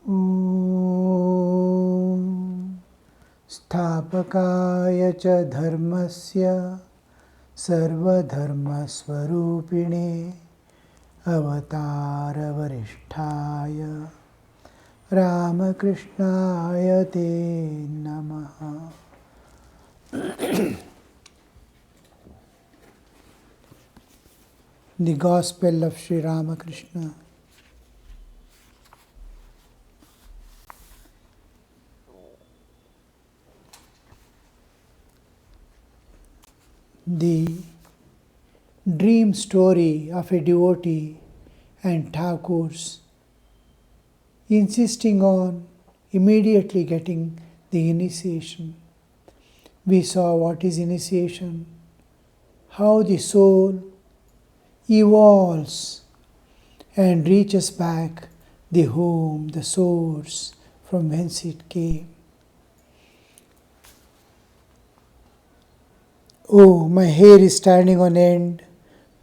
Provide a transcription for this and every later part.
Om Sthapakaya cha dharmasya sarvadharmasvarupine avataravarishthaya Ramakrishna te namaha. The Gospel of Sri Ramakrishna. The dream story of a devotee and Thakur's insisting on immediately getting the initiation. We saw what is initiation, how the soul evolves and reaches back the home, the source from whence it came. Oh, my hair is standing on end.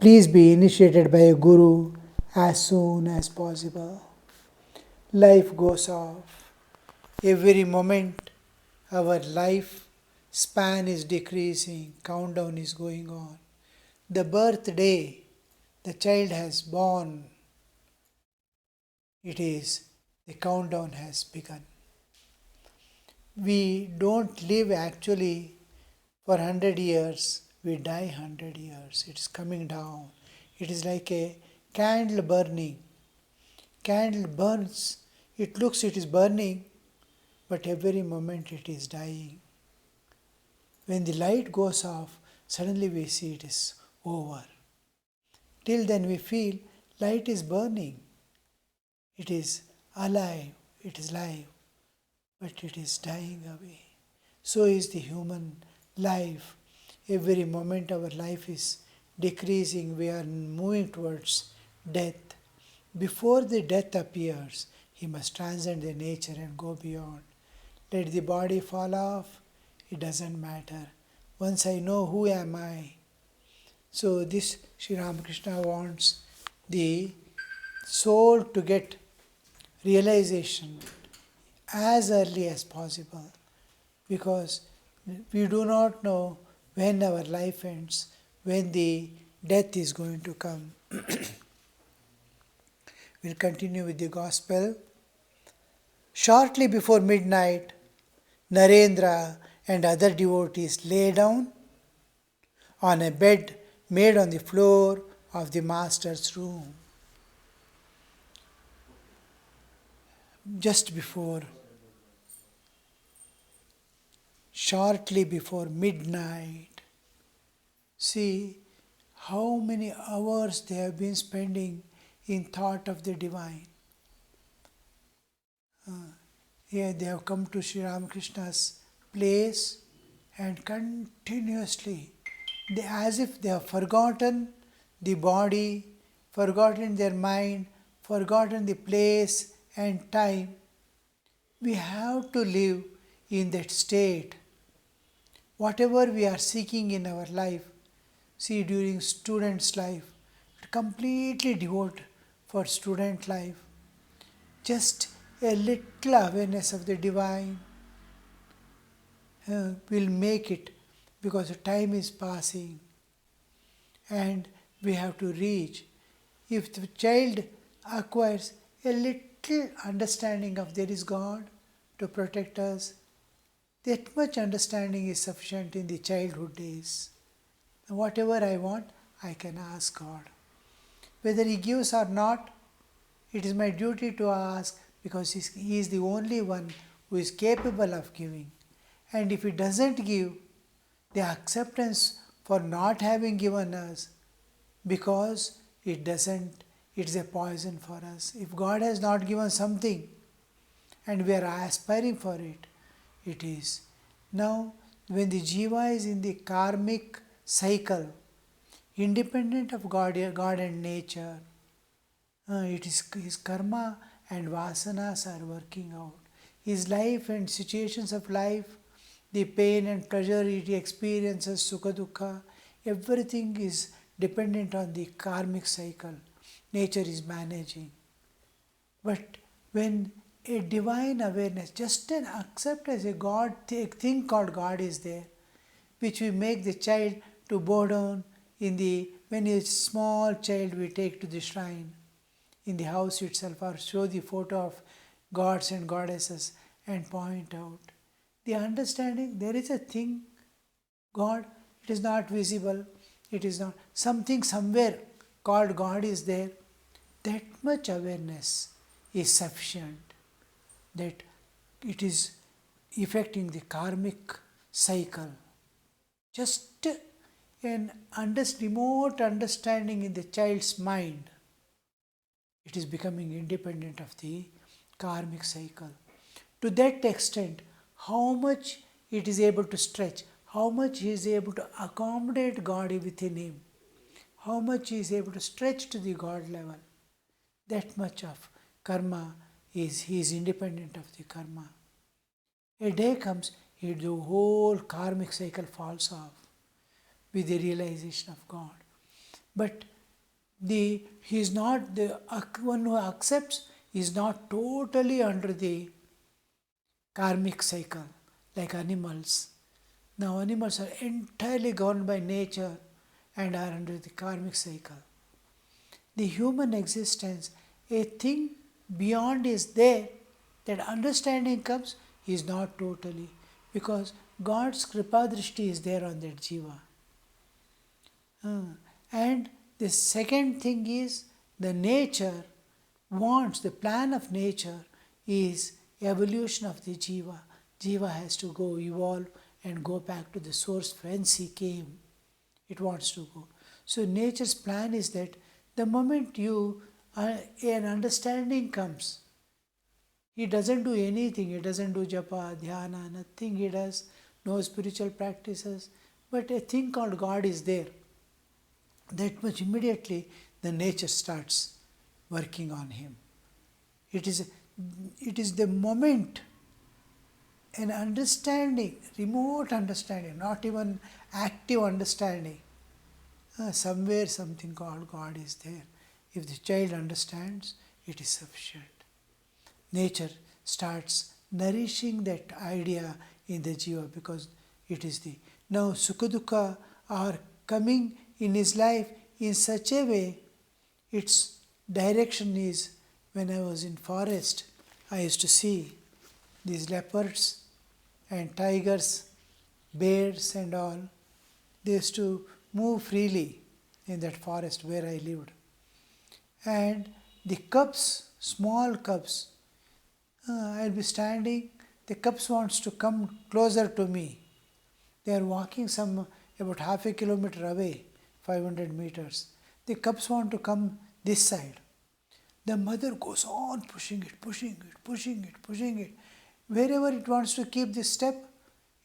Please be initiated by a guru as soon as possible. Life goes off. Every moment our life span is decreasing, countdown is going on. The birthday the child has born, it is the countdown has begun. We don't live actually for 100 years, we die 100 years. It is coming down. It is like a candle burning. Candle burns, it looks it is burning, but every moment it is dying. When the light goes off, suddenly we see it is over. Till then we feel light is burning. It is alive, it is live, but it is dying away. So is the human life. Every moment our life is decreasing, we are moving towards death. Before the death appears, he must transcend the nature and go beyond. Let the body fall off, it doesn't matter. Once I know who am I. So this Sri Ramakrishna wants the soul to get realization as early as possible, because we do not know when our life ends, when the death is going to come. We'll continue with the Gospel. Shortly before midnight, Narendra and other devotees lay down on a bed made on the floor of the master's room. Shortly before midnight. See how many hours they have been spending in thought of the divine. Here they have come to Sri Ramakrishna's place and continuously, as if they have forgotten the body, forgotten their mind, forgotten the place and time. We have to live in that state. Whatever we are seeking in our life, see during student's life, completely devote for student life. Just a little awareness of the divine will make it, because the time is passing and we have to reach. If the child acquires a little understanding of there is God to protect us, that much understanding is sufficient in the childhood days. Whatever I want, I can ask God. Whether He gives or not, it is my duty to ask, because He is the only one who is capable of giving. And if He doesn't give, the acceptance for not having given us, because it is a poison for us. If God has not given something and we are aspiring for it, it is. Now, when the jiva is in the karmic cycle, independent of God and nature, it is his karma and vasanas are working out. His life and situations of life, the pain and pleasure he experiences, sukha dukkha, everything is dependent on the karmic cycle. Nature is managing. But when a divine awareness, just an acceptance, a God, a thing called God is there, which we make the child to bow down in the, when a small child we take to the shrine in the house itself, or show the photo of gods and goddesses and point out. The understanding there is a thing, God, it is not visible, it is not something somewhere called God is there. That much awareness is sufficient, that it is affecting the karmic cycle. Just an remote understanding in the child's mind, it is becoming independent of the karmic cycle. To that extent, how much it is able to stretch, how much he is able to accommodate God within him, how much he is able to stretch to the God level, that much of karma he is independent of the karma. A day comes, the whole karmic cycle falls off with the realization of God. But he is not the one who accepts is not totally under the karmic cycle like animals. Now animals are entirely governed by nature and are under the karmic cycle. The human existence, a thing beyond is there, that understanding comes, is not totally, because God's kripa drishti is there on that jiva. And the second thing is, the nature wants, the plan of nature is evolution of the jiva. Jiva has to go evolve and go back to the source whence he came. It wants to go. So nature's plan is that the moment an understanding comes, he doesn't do anything, he doesn't do japa, dhyana, nothing he does, no spiritual practices, but a thing called God is there. That much immediately the nature starts working on him. It is the moment an understanding, remote understanding, not even active understanding. Somewhere something called God is there. If the child understands, it is sufficient. Nature starts nourishing that idea in the jiva, because it is the, now sukha dukkha are coming in his life in such a way, its direction is, when I was in forest, I used to see these leopards and tigers, bears and all, they used to move freely in that forest where I lived. And the cubs, small cubs, I'll be standing, the cubs wants to come closer to me. They are walking about half a kilometer away, 500 meters. The cubs want to come this side. The mother goes on pushing it. Wherever it wants to keep this step,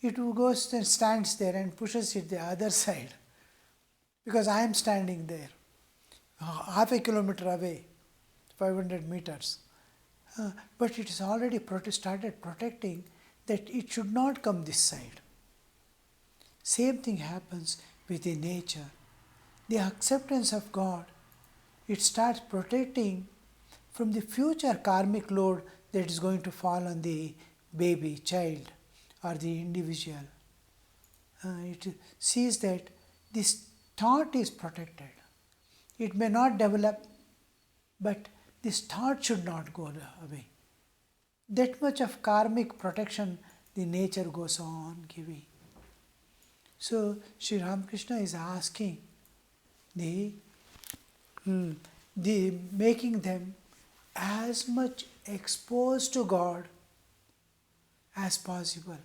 it goes and stands there and pushes it the other side. Because I am standing there, half a kilometer away, 500 meters. But it is already started protecting that it should not come this side. Same thing happens with the nature. The acceptance of God, it starts protecting from the future karmic load that is going to fall on the baby, child, or the individual. It sees that this thought is protected. It may not develop, but this thought should not go away. That much of karmic protection the nature goes on giving. So Sri Ramakrishna is asking the making them as much exposed to God as possible.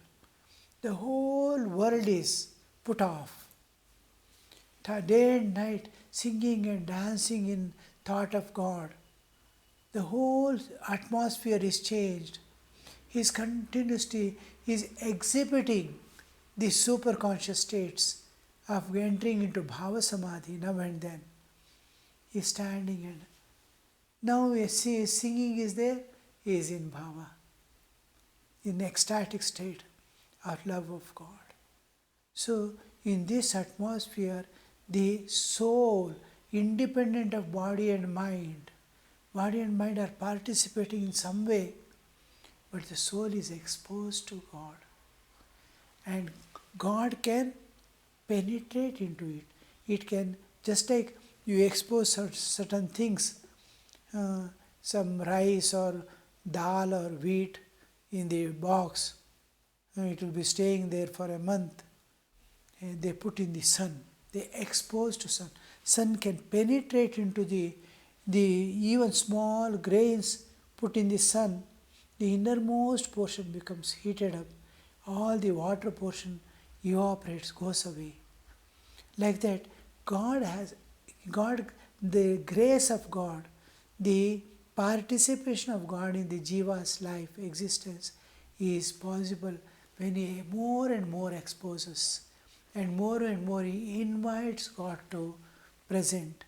The whole world is put off. Day and night singing and dancing in thought of God. The whole atmosphere is changed. His continuously is exhibiting the superconscious states of entering into bhava samadhi now and then. He is standing and now singing is there, he is in bhava, in ecstatic state of love of God. So in this atmosphere, the soul, independent of body and mind are participating in some way but the soul is exposed to God. And God can penetrate into it. It can, just like you expose certain things, uh, some rice or dal or wheat in the box, it will be staying there for a month. And they put in the sun. They expose to sun. Sun can penetrate into the even small grains put in the sun. The innermost portion becomes heated up. All the water portion evaporates, goes away. Like that, God, the grace of God, the participation of God in the Jiva's life, existence, is possible when he more and more exposes and more he invites God to present.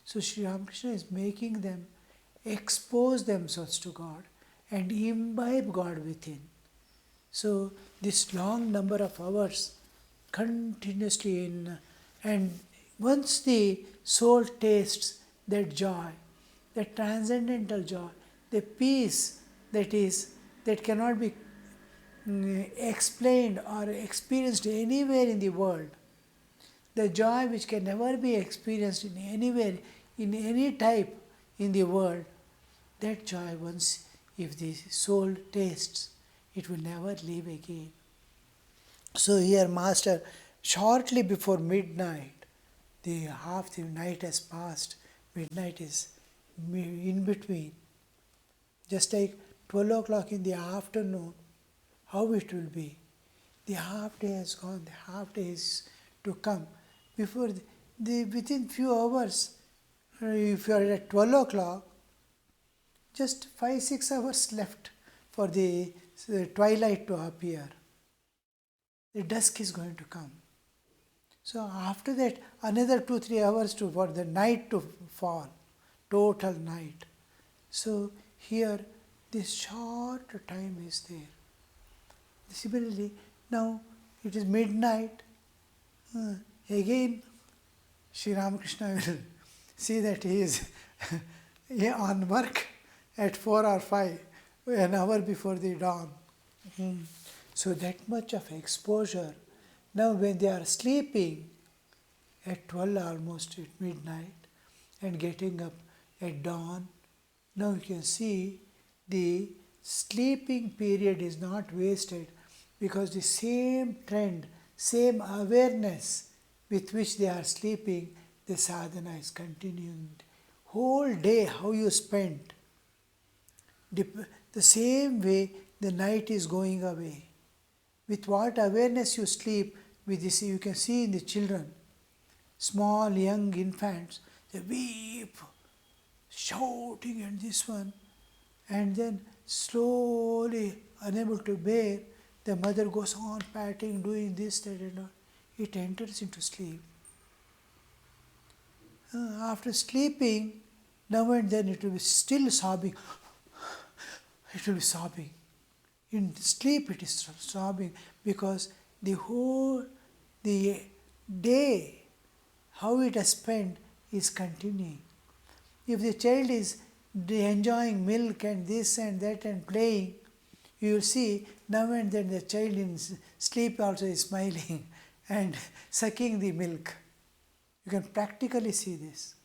So Sri Ramakrishna is making them expose themselves to God and imbibe God within. So this long number of hours continuously in, and once the soul tastes that joy, that transcendental joy, the peace that cannot be explained or experienced anywhere in the world, the joy which can never be experienced in anywhere, in any type in the world, that joy, once if the soul tastes, it will never leave again. So here Master, shortly before midnight, the half the night has passed, midnight is in between. Just like 12 o'clock in the afternoon, how it will be. The half day has gone, the half day is to come. Before within few hours, if you are at 12 o'clock, just 5-6 hours left for the twilight to appear. The dusk is going to come. So after that, another 2-3 hours for the night to fall, total night. So here, this short time is there. Similarly, now it is midnight. Again, Sri Ramakrishna will see that he is on work at 4 or 5, an hour before the dawn. So that much of exposure. Now when they are sleeping at 12 almost at midnight and getting up at dawn, now you can see the sleeping period is not wasted, because the same trend, same awareness with which they are sleeping, the sadhana is continuing. Whole day how you spent, the same way the night is going away. With what awareness you sleep, with this you can see in the children, small young infants, they weep, shouting at this one, and then slowly, unable to bear, the mother goes on patting, doing this, that, and all. It enters into sleep. After sleeping, now and then it will be still sobbing. It will be sobbing. In sleep it is sobbing, because the day, how it has spent, is continuing. If the child is enjoying milk and this and that and playing, you will see now and then the child in sleep also is smiling and sucking the milk. You can practically see this.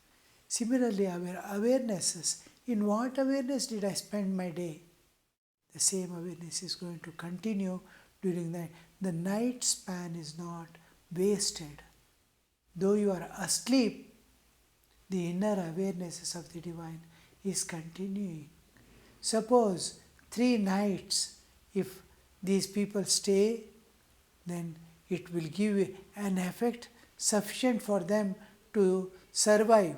Similarly, our awarenesses. In what awareness did I spend my day? The same awareness is going to continue during the night. The night span is not wasted. Though you are asleep, the inner awarenesses of the divine is continuing. Suppose 3 nights, if these people stay, then it will give an effect sufficient for them to survive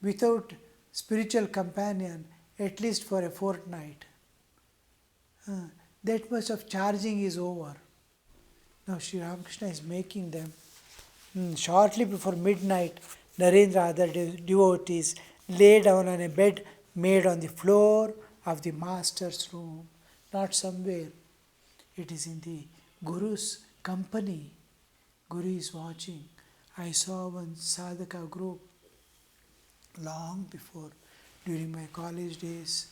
without spiritual companion, at least for a fortnight. That much of charging is over. Now Sri Ramakrishna is making them. Shortly before midnight, Narendra, other devotees, lay down on a bed made on the floor of the master's room, not somewhere. It is in the Guru's company. Guru is watching. I saw one sadhaka group long before, during my college days.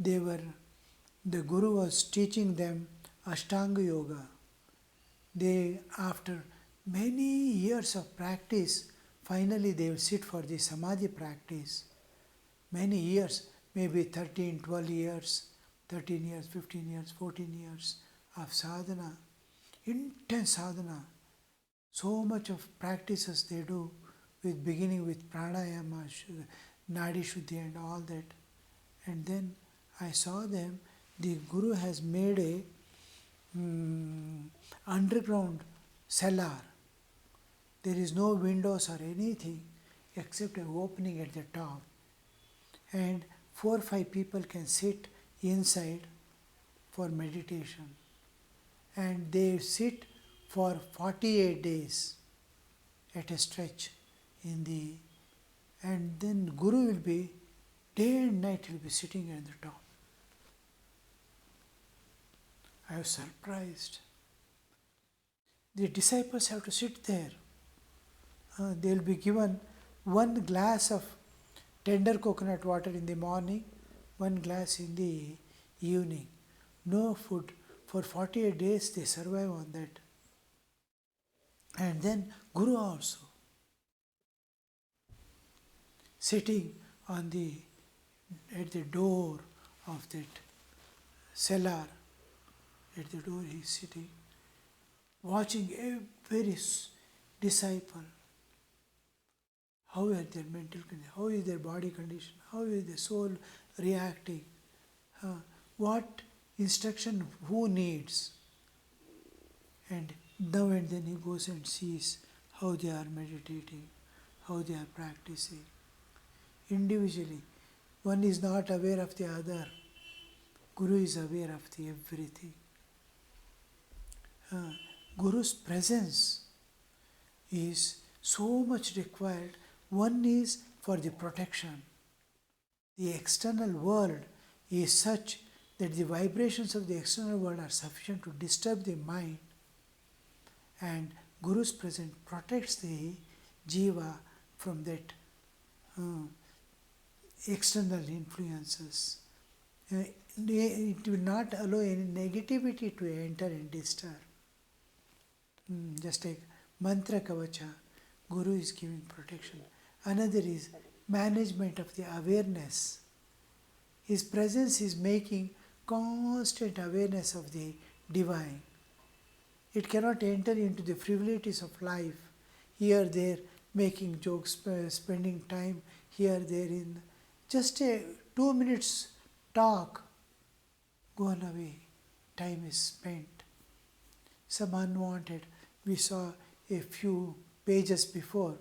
the Guru was teaching them Ashtanga Yoga. After many years of practice, finally they will sit for the Samadhi practice. Many years, maybe 13, 12 years, 13 years, 15 years, 14 years of sadhana, intense sadhana. So much of practices they do, beginning with pranayama, nadi shuddhi and all that. And then I saw them, the Guru has made a underground cellar. There is no windows or anything except an opening at the top. And 4 or 5 people can sit inside for meditation. And they sit for 48 days at a stretch and then Guru will be, day and night he will be sitting at the top. I was surprised. The disciples have to sit there. They will be given 1 glass of tender coconut water in the morning, 1 glass in the evening. No food. For 48 days they survive on that. And then Guru also sitting at the door of that cellar. At the door he is sitting, watching every disciple. How are their mental condition? How is their body condition? How is the soul reacting? What instruction who needs? And now and then he goes and sees how they are meditating, how they are practicing. Individually, one is not aware of the other. Guru is aware of the everything. Guru's presence is so much required. One is for the protection. The external world is such that the vibrations of the external world are sufficient to disturb the mind, and Guru's presence protects the jiva from that external influences. It will not allow any negativity to enter and disturb. Just like mantra kavacha, Guru is giving protection. Another is management of the awareness. His presence is making constant awareness of the divine. It cannot enter into the frivolities of life, here, there, making jokes, spending time here, there, in just a 2 minutes talk, gone away, time is spent. Some unwanted. We saw a few pages before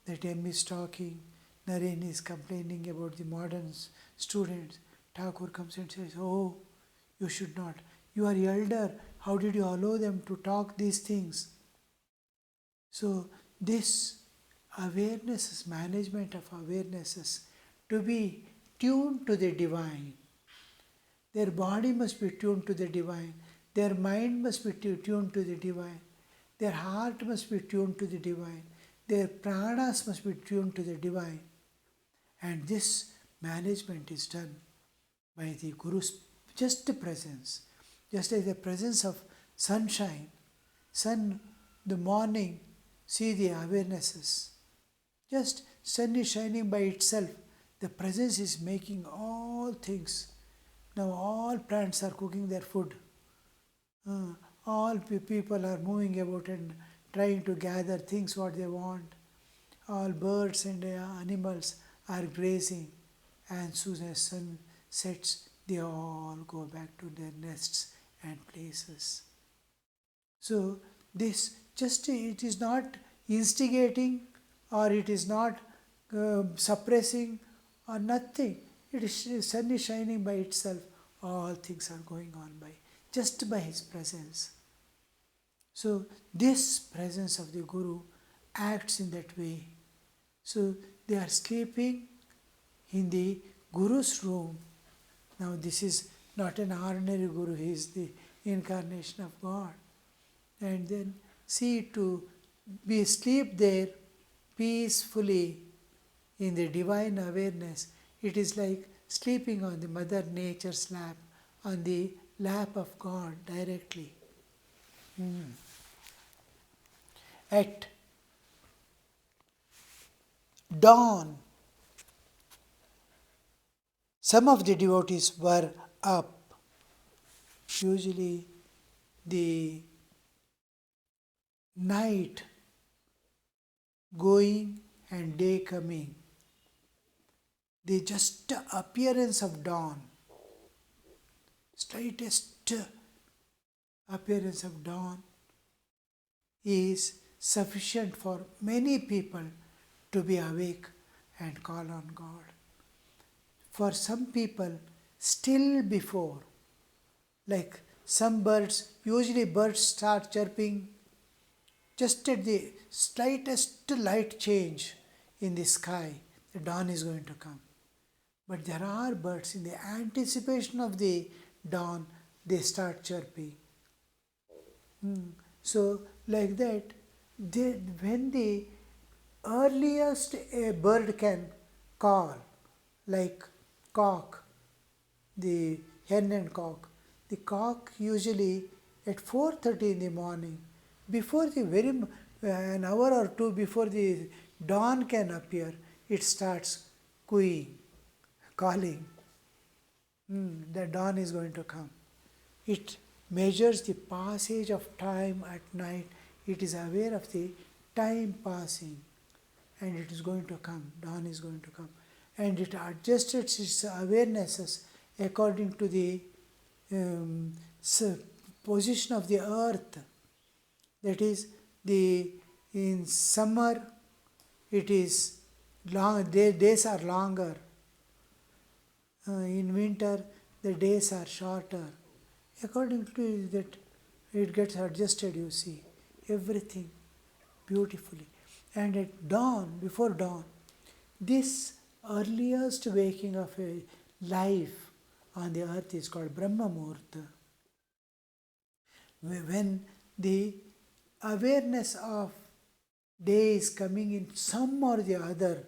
that M is talking, Naren is complaining about the modern students. Thakur comes and says, "Oh, you should not. You are elder. How did you allow them to talk these things?" So this awarenesses, management of awarenesses, to be tuned to the divine. Their body must be tuned to the divine. Their mind must be tuned to the divine. Their heart must be tuned to the divine. Their pranas must be tuned to the divine. And this management is done by the Guru's just presence. Just like the presence of sunshine. Sun, the morning, see the awarenesses. Just sun is shining by itself. The presence is making all things. Now all plants are cooking their food. All people are moving about and trying to gather things what they want. All birds and animals are grazing, and soon as sun sets, they all go back to their nests and places. So this just, it is not instigating or it is not suppressing or nothing. It is sun is shining by itself. All things are going on by just by his presence. So this presence of the Guru acts in that way. So they are sleeping in the Guru's room. Now this is not an ordinary Guru, he is the incarnation of God. And then see, to be asleep there peacefully in the divine awareness, it is like sleeping on the Mother Nature's lap, on the lap of God directly. At dawn, some of the devotees were up. Usually, the night going and day coming, the just appearance of dawn, slightest appearance of dawn is sufficient for many people to be awake and call on God. For some people, still before, like some birds, usually birds start chirping just at the slightest light change in the sky, the dawn is going to come. But there are birds in the anticipation of the dawn, they start chirping. So, like that, when the earliest a bird can call, like cock, the hen and cock, the cock usually at 4:30 in the morning, before the an hour or two before the dawn can appear, it starts cooing, calling. The dawn is going to come. It measures the passage of time at night. It is aware of the time passing, and it is going to come. Dawn is going to come. And it adjusts its awarenesses according to the position of the earth. That is, in summer it is long, days are longer. In winter the days are shorter. According to that, it gets adjusted, you see, everything beautifully. And at dawn, before dawn, this earliest waking of a life on the earth is called Brahma Muhurta. When the awareness of day is coming in some or the other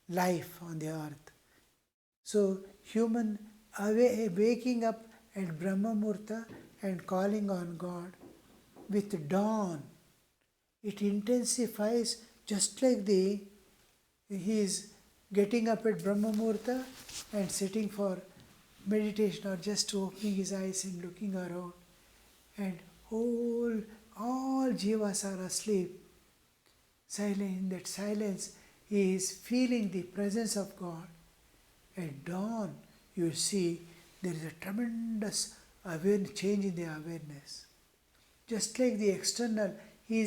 life on the earth. So, human waking up at Brahma Muhurta and calling on God with dawn, it intensifies just like he is getting up at Brahma Muhurta and sitting for meditation or just opening his eyes and looking around, and all jivas are asleep. Silent, in that silence, he is feeling the presence of God. At dawn, you see there is a tremendous change in the awareness. Just like the external, he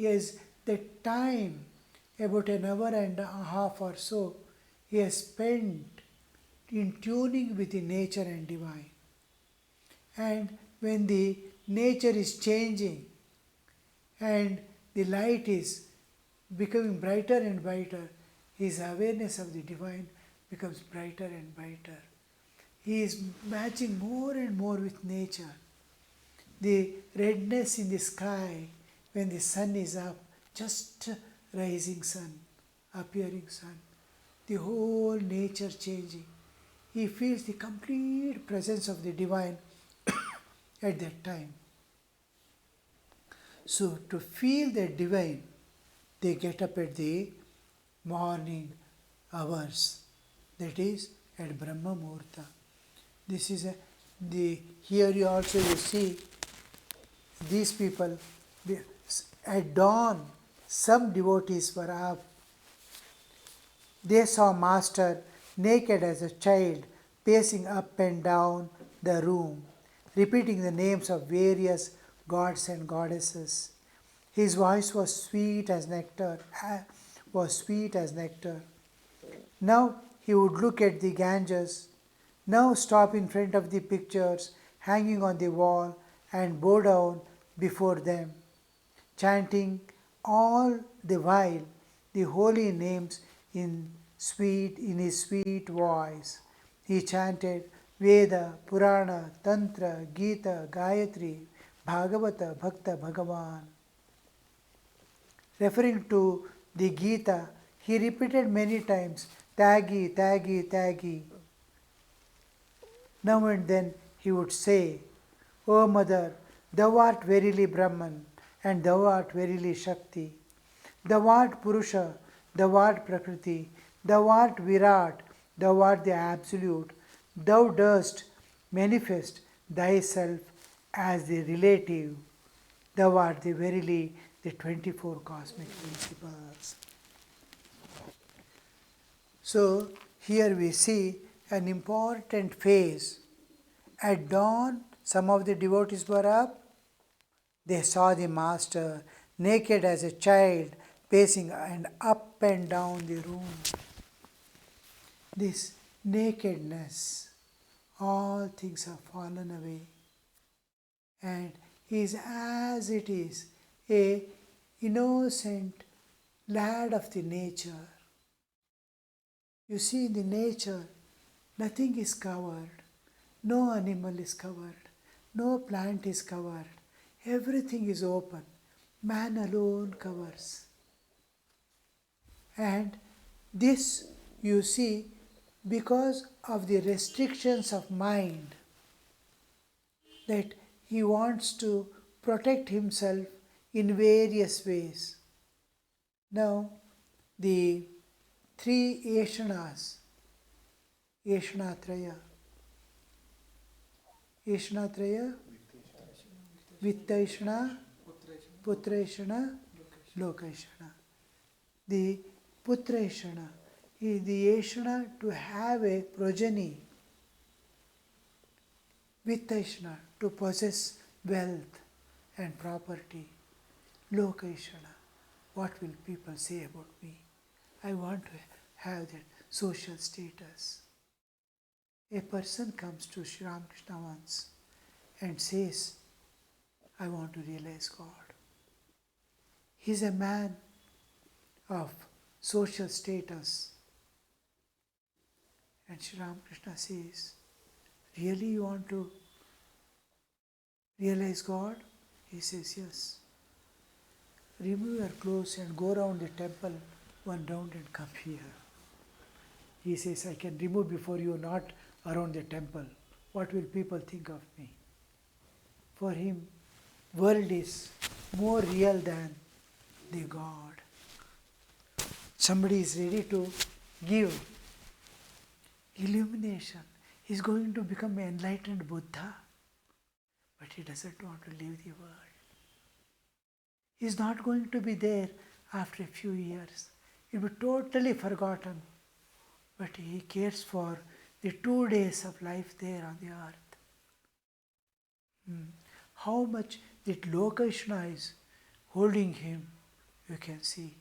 has that time, about an hour and a half or so, he has spent in tuning with the nature and divine. And when the nature is changing and the light is becoming brighter and brighter, his awareness of the divine becomes brighter and brighter. He is matching more and more with nature. The redness in the sky when the sun is up, just rising sun, appearing sun, the whole nature changing. He feels the complete presence of the divine at that time. So to feel the divine, they get up at the morning hours, that is at Brahma Muhurta. This is here you see these people at dawn. Some devotees were up. They saw Master naked as a child, pacing up and down the room, repeating the names of various gods and goddesses. His voice was sweet as nectar. Now he would look at the Ganges, now stop in front of the pictures hanging on the wall and bow down before them, chanting all the while the holy names in his sweet voice. He chanted Veda, Purana, Tantra, Gita, Gayatri, Bhagavata, Bhakta, Bhagavan. Referring to the Gita, he repeated many times, Tagi, Tagi, Tagi. Now and then he would say, O Mother, thou art verily Brahman, and thou art verily Shakti. Thou art Purusha, thou art Prakriti, thou art Virat, thou art the Absolute. Thou dost manifest thyself as the relative. Thou art the verily the 24 cosmic principles. So here we see an important phase. At dawn, some of the devotees were up. They saw the Master naked as a child, pacing and up and down the room. This nakedness, all things have fallen away, and he is as it is, a innocent lad of the nature. You see, in the nature, nothing is covered, no animal is covered, no plant is covered, everything is open. Man alone covers. And this, you see, because of the restrictions of mind, that he wants to protect himself in various ways. Now, the three Yeshanas, Yeshanatraya, Vittayashana, Putrayashana, Lokayashana. The Putrayashana is the Yeshana to have a progeny. Vittayashana to possess wealth and property. Lokayashana, what will people say about me? I want to have that social status. A person comes to Sri Ramakrishna once and says, I want to realize God. He is a man of social status. And Sri Ramakrishna says, really you want to realize God? He says, yes. Remove your clothes and go around the temple one round and come here. He says, I can remove before you, not around the temple. What will people think of me? For him, world is more real than the God. Somebody is ready to give illumination. He is going to become an enlightened Buddha, but he doesn't want to leave the world. He is not going to be there after a few years. He will be totally forgotten, but he cares for the 2 days of life there on the earth. How much that Lokashna is holding him, you can see.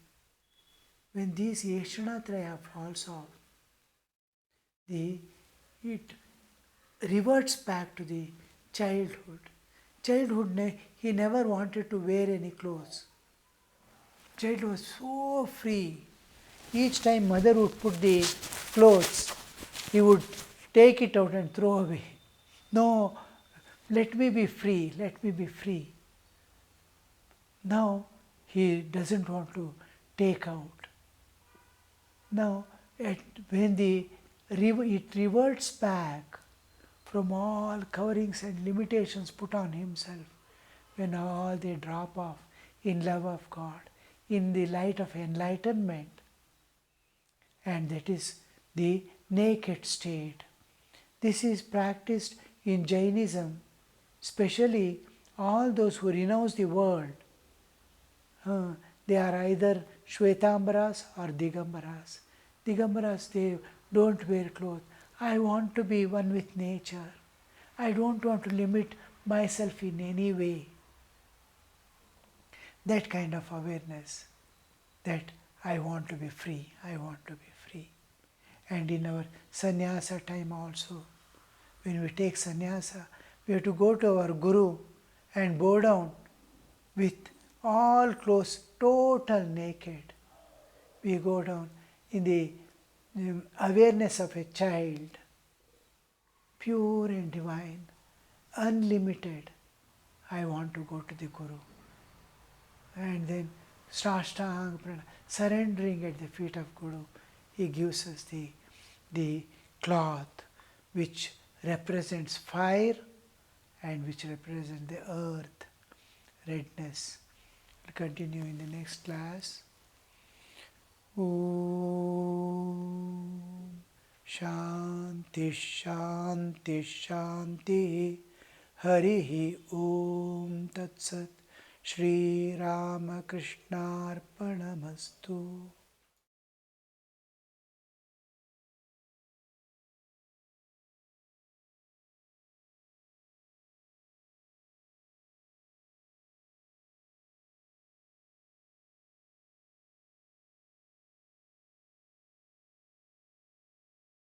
When these Yeshanatraya falls off, it reverts back to the childhood. Childhood, he never wanted to wear any clothes. Child was so free. Each time mother would put the clothes, he would take it out and throw away. No, let me be free, let me be free. Now he doesn't want to take out. Now, when it reverts back from all coverings and limitations put on himself, when all they drop off in love of God, in the light of enlightenment, and that is the naked state. This is practiced in Jainism, especially all those who renounce the world. They are either Shwetambaras or Digambaras. Digambaras, they don't wear clothes. I want to be one with nature. I don't want to limit myself in any way. That kind of awareness, that I want to be free, I want to be free. And in our sannyasa time also, when we take sannyasa, we have to go to our Guru and bow down with all clothes, total naked. We go down in the awareness of a child, pure and divine, unlimited. I want to go to the Guru. And then Sashtang Pranam, surrendering at the feet of Guru, he gives us the cloth which represents fire and which represents the earth, redness. We'll continue in the next class. Om Shanti Shanti Shanti Harihi Om Tat Sat Shri Ramakrishna Arpanamastu.